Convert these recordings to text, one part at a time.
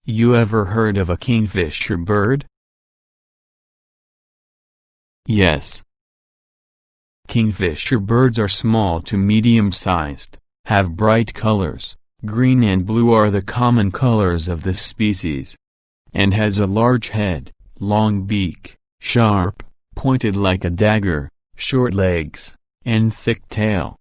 You ever heard of a kingfisher bird? Yes. Kingfisher birds are small to medium-sized, have bright colors, green and blue are the common colors of this species, and has a large head, long beak, sharp, pointed like a dagger, short legs, and thick tail.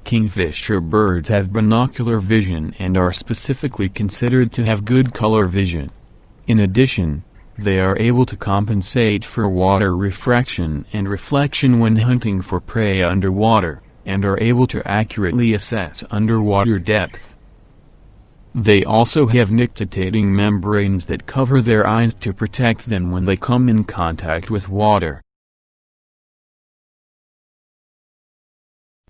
Kingfisher birds have binocular vision and are specifically considered to have good color vision. In addition, they are able to compensate for water refraction and reflection when hunting for prey underwater, and are able to accurately assess underwater depth. They also have nictitating membranes that cover their eyes to protect them when they come in contact with water.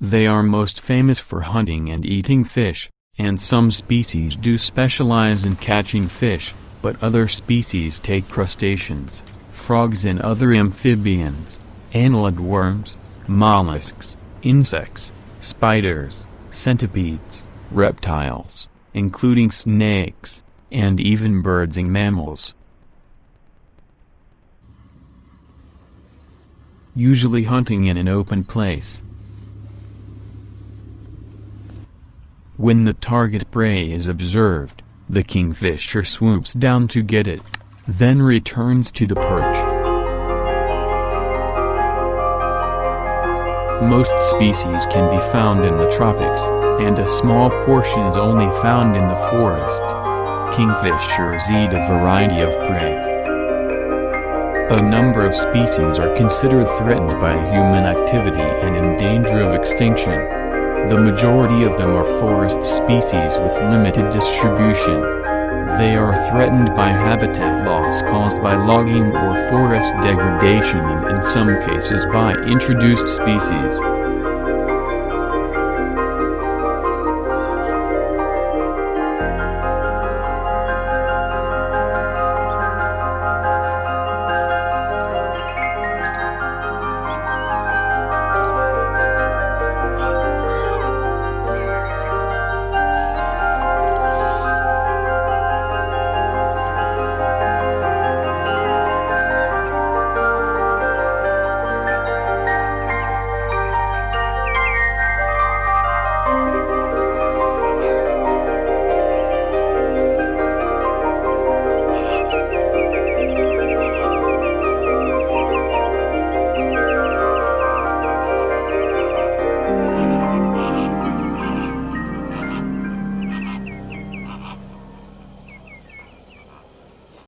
They are most famous for hunting and eating fish, and some species do specialize in catching fish, but other species take crustaceans, frogs and other amphibians, annelid worms, mollusks, insects, spiders, centipedes, reptiles, including snakes, and even birds and mammals. Usually hunting in an open place. When the target prey is observed, the kingfisher swoops down to get it, then returns to the perch. Most species can be found in the tropics, and a small portion is only found in the forest. Kingfishers eat a variety of prey. A number of species are considered threatened by human activity and in danger of extinction. The majority of them are forest species with limited distribution. They are threatened by habitat loss caused by logging or forest degradation and in some cases by introduced species.